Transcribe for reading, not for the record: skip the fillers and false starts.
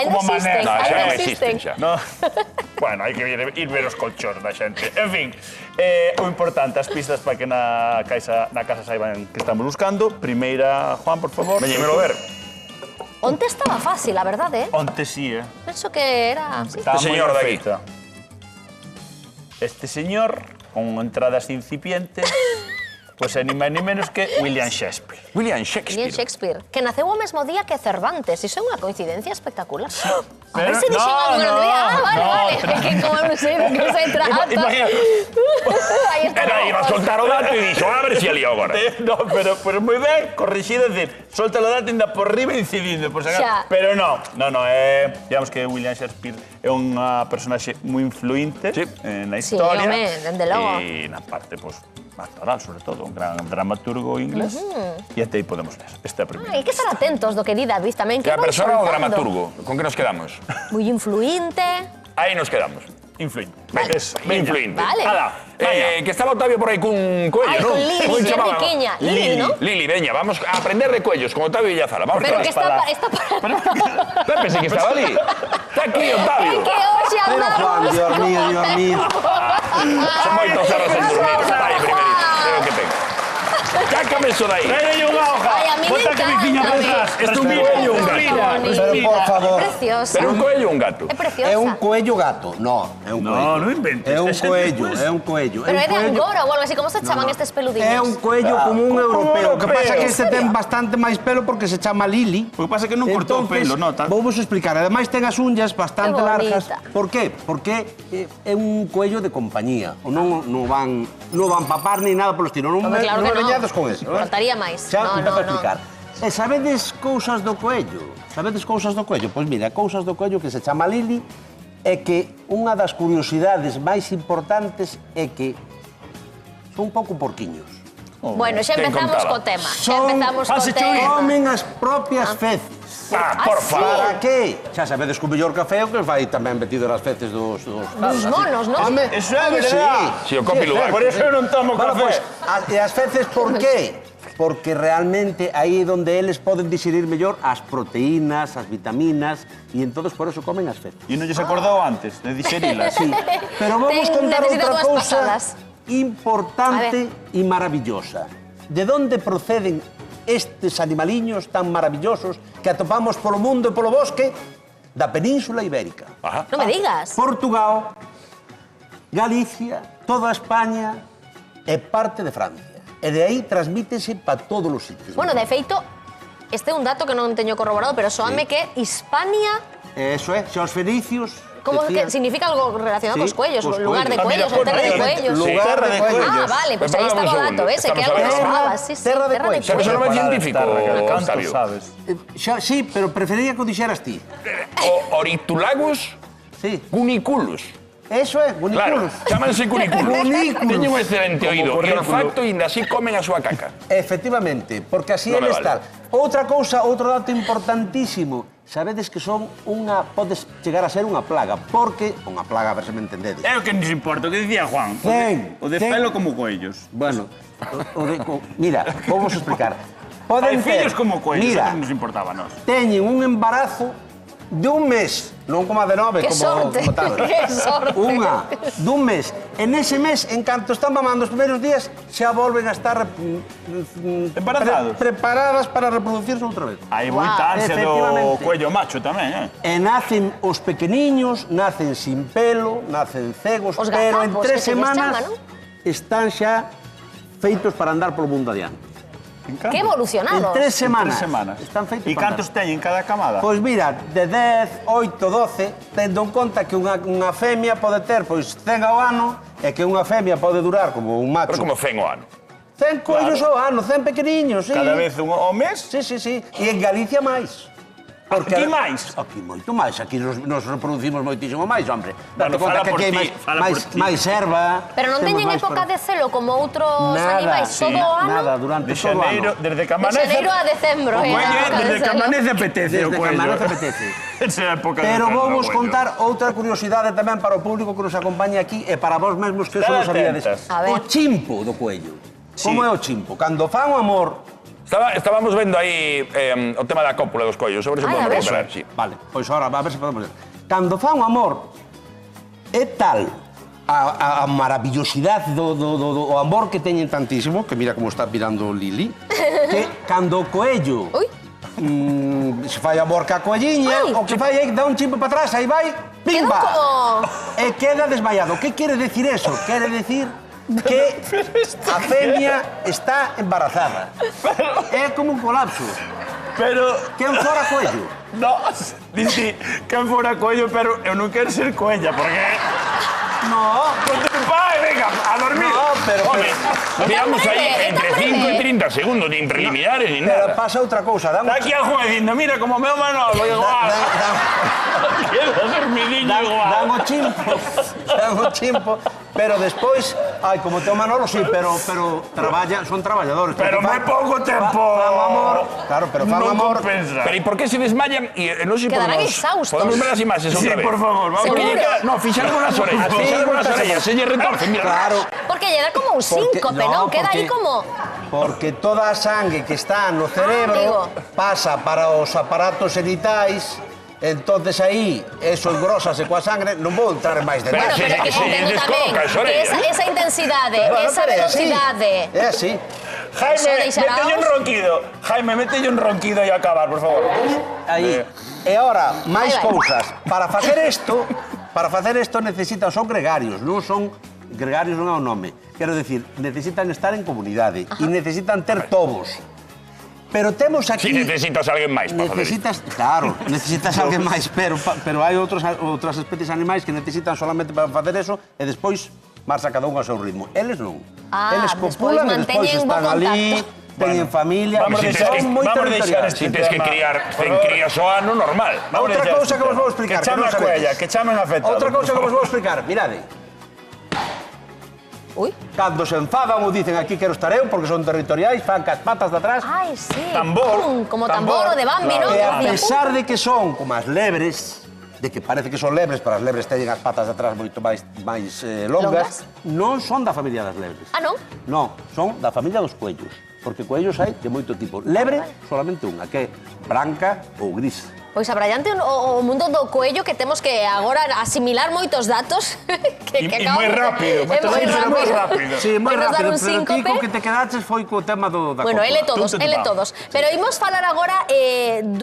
Ainda existen, No, xa ainda non existen. existen xa. No. Bueno, hai que ir ver os colchóns da xente. En fin, o importante, as pistas para que na casa saiban que estamos buscando. Primeira, Juan, por favor. Veñímelo ver. Onte estaba fácil, a verdade, Onte sí, Penso que era... sí. Estaba Este señor moi de aquí. feita. Este señor, con entradas incipientes, pois é ni máis ni menos que William Shakespeare. William William Shakespeare. Shakespeare, que naceu o mesmo día que Cervantes. Iso é unha coincidencia espectacular. A ver Pero- se dixen no, algo que non no, debía. Vale, no, vale. É que como non sei de que se trata. Imagina, Aí está. era iba a soltar o dato e dixo, a ver se ali agora. No, pero moi ben, corrixido, decir, solta o dato ainda por riba incidindo, por Xa. Pero no, digamos que William Shakespeare é unha personaxe moi influinte Sí. na Sí, historia. home, dende logo. E na parte, pois, actoral, sobre todo, un gran dramaturgo inglés. E até aí podemos ver. Esta é a primeira. Hai que estar atentos do que di David tamén. Que Que a vai persona o soltando. dramaturgo, con que nos quedamos? Moi influinte. Aí nos quedamos. Influinte. Vale. Eso, veña. Influinte. Vale. Ala, Que estaba Octavio por aí cun coello, Ai, non? con Lili, Como se que chamaba? riquiña. Lili, ¿no? Lili, veña, vamos a aprender de coellos con Octavio Villazala. Vamos Pero todas. que está para... Pepe, sí que estaba ali. Está aquí, Octavio. Que hoxe Pero Juan, andamos... Dios mío. Son moitos cerros en dormir. Está aí, primerito. É o que ten. Cácame eso de aí. Trae unha hoja. Ai, a mí me Bota que veciña encanta, por detrás. Este un coello, un gato. Pero por favor, Preciosa. Pero un coello ou un gato? É preciosa. é un coello gato. No, é un No, coello. non inventes. É un Esta xente, coello, pues. é un coello. Pero é de coello. Angora ou algo así. Como se chaman estes peludiños? É un coello como un europeo. O que pasa é que este ten bastante máis pelo porque se chama Lili. O que pasa é que non cortou o pelo, non? Vou vos explicar. Ademais ten as unhas bastante Que largas. bonita. Por qué? Porque é un coello de compañía. Non van papar ni nada polo estilo. Non Home, claro que me non. veñades con eso. Faltaría máis. Xa, No, empezo a no, no. explicar. E sabedes cousas do coello? Sabedes cousas do coello? Pois mira, cousas do coello que se chama Lili é que unha das curiosidades máis importantes é que son un pouco porquiños. Bueno, xa Quen empezamos contaba? co tema. Xa empezamos co Fase tema. Comen as propias feces. Por sí. favor. Para que? Xa sabedes que o mellor café é o que vai tamén metido nas feces dos Dos monos, non? Home, Eso é home, verdad. Si, o copi lugar. Por eso eu non tomo Bueno, café. pues, e as feces por qué? Porque realmente aí é onde eles poden digerir mellor as proteínas, as vitaminas, e entonces por eso comen as feces. E non lles acordou antes de dixerilas. Sí, pero vamos Ten contar necesito outra dúas cousa pasadas. importante e maravillosa. De onde proceden estes animaliños tan maravillosos que atopamos polo mundo e polo bosque da Península Ibérica? Ajá. Non me digas. Portugal, Galicia, toda España e parte de Francia. E de aí transmítese para todos os sitios. Bueno, de feito, este é un dato que non teño corroborado, pero soame que Hispania... Eso é, xa os fenicios... Como que decían- significa algo relacionado Sí, cos cuellos, cos lugar de cuellos. cuellos, o terra de cuellos. Lugar Terra de de cuellos. Ah, vale, pues ahí Pero estaba o paramos un dato ese, que segundo, algo estamos estaba, hablando- sí, sí, terra de terra de cuellos. Xa que cuellos. non é científico, Canto Octavio. sabes? Xa, sí, pero preferiría que o dixeras ti. O Orictulagus Sí. cuniculus. Eso é, Claro, boniculos. chámanse cuniculus. Cunículos. Teñen un excelente Como oído e currículo. olfacto e ainda así comen a súa caca. Efectivamente, porque así Non me eles vale. tal. Outra cousa, outro dato importantísimo. Sabedes que son podes chegar a ser unha plaga, porque unha plaga, a ver se me entendedes. É o que nos importa, o que dicía Juan. O de Ten. pelo como coellos. Bueno, mira, vamos a explicar. Poden Hai fillos ter, como coellos, mira, eso que nos importaba a nós. teñen un embarazo de un mes, non como a de 9, Que como, sorte, como tal. que sorte. Unha, dun mes. En ese mes, en canto están mamando os primeiros días, xa volven a estar Embarazados. preparadas para reproducirse outra vez. Hai Guau, moita ansia do efectivamente. cuello macho tamén, E nacen os pequeniños, nacen sin pelo, nacen cegos, Os pero en gazapos, 3 que se lles semanas chama, non? están xa feitos para andar polo mundo adiante. Que evolucionados. En 3 semanas. 3 semanas. Están feitos E para cantos andar. teñen cada camada? Pois mira, de 10, 8, 12, tendo en conta que unha femia pode ter pois 100 ao ano e que unha femia pode durar como un macho. Pero como fen o ano. 100 coellos ao ano, 100 pequeniños, sí. Cada vez un ao mes? Sí, sí, sí. E en Galicia máis. Aquí máis? Aquí moito máis. Aquí nos reproducimos moitísimo máis, hombre. Date Bueno, conta fala que por aquí ti, hai fala máis, por ti. máis erva. Pero non temos teñen máis época para- de celo como outros Nada, animais sí, todo o ano. Nada, durante De todo o xaneiro, ano. desde que De amanece... xaneiro a decembro, O é a cuello, época de desde que celo. amanece apetece Desde o que cuello. amanece apetece. Esa é a época de Pero celo, vou vos cuello. contar outra curiosidade tamén para o público que nos acompaña aquí e para vos mesmos que eso Estad non sabíades. atentas. A ver. O chimpo do coello. Sí. Como é o chimpo? Cando fan o amor, Estábamos vendo aí o tema da cópula dos coellos, sobre eso Ai, a podemos ver. recuperar, sí. Vale, pois ahora, a ver se podemos ver. Cando fa un amor, é tal a maravillosidade do amor que teñen tantísimo, que mira como está mirando Lili, que cando o coello Ui. se fai amor ca coelliña, Ai. o que fai é que dá un chimpo para atrás, aí vai, Queda pimba! como... E queda desmayado. Que quere decir eso? Quere decir que a femia está embarazada. É como un colapso. Pero... Quen fora coello? No, dici, quen fora coello, pero eu non quero ser coella, porque... No, Vai, venga, a dormir. no, pero... Miramos aí entre Totalmente. 5 e 30 segundos, nin preliminares, nin Pero nada. pasa outra cousa, dan Está aquí a juez dicindo, mira, como meu Manolo, igual. Quedo dormidinho dan igual. o chimpo, pero despois, ai, como teu Manolo, sí, pero son traballadores. Pero moi pouco tempo. Fan amor, claro, pero fan Non amor. compensa. Pero e por que se desmayan? E non se Quedarán podemos... exhaustos. Podemos ver as imaxes Sí, outra vez. por favor, vamos. É que lle queda- No, fixaron nas orellas, Así, fixaron nas muchas orellas, se lle retorce, mira. Claro. Porque lle da como un síncope, non? Queda aí como... Porque toda a sangue que está no cerebro amigo. pasa para os aparatos genitais. Entonces aí, eso engrosase coa sangre, non vou entrar en máis Bueno, detalles. pero que se lle entendo tamén descoloca as que orellas. esa intensidade, Bueno, esa pero é así, velocidade... É así. Jaime, Eso deixará mételle un os- ronquido. Jaime, mételle un ronquido e acabar, por favor. Aí. E ahora, máis Aí vai. cousas. Para facer isto necesitan, son gregarios, non son gregarios non é o nome. Quero decir, necesitan estar en comunidade e necesitan ter tobos. Pero temos aquí... Si necesitas alguén máis para facer isto. Necesitas alguén máis, pero hai outras especies animais que necesitan solamente para facer eso e despois marcha cada un ao seu ritmo. Eles non. Ah, Eles despois copulan e despois manteñen bo están ali, contacto. teñen familia, vamos a deixar son este- moi vamos a deixar territoriais. Si tens que tema. criar, Por ten favor. crías o ano normal. Vamos Outra deixar cousa este que vos tema. vou explicar, Que que chamen non a sabedes. cuella, que chamen afectado. Outra cousa que por vos vou favor. explicar, mirade. Ui, Cando se enfadan ou dicen aquí quero estar eu, porque son territoriais, fan cas patas de atrás. ai, sí. Tambor. Como tambor o de Bambi, Claro. non? E a Hacía pesar de que son como as lebres, de que parece que son lebres, pero as lebres teñen as patas de atrás moito máis longas, non son da familia das lebres. Ah, non? Non, son da familia dos coellos, porque coellos hai de moito tipo. Lebre, solamente unha, que é branca ou gris. Pois abrallante o mundo do coello que temos que agora asimilar moitos datos que E acabamos moi rápido, É moi moi rápido. Sí, moi Pois nos dar rápido, un pero ti síncope. co que te quedaches foi co tema da Bueno, cópula. ele todos, Tú te ele vamos. todos. Pero imos falar agora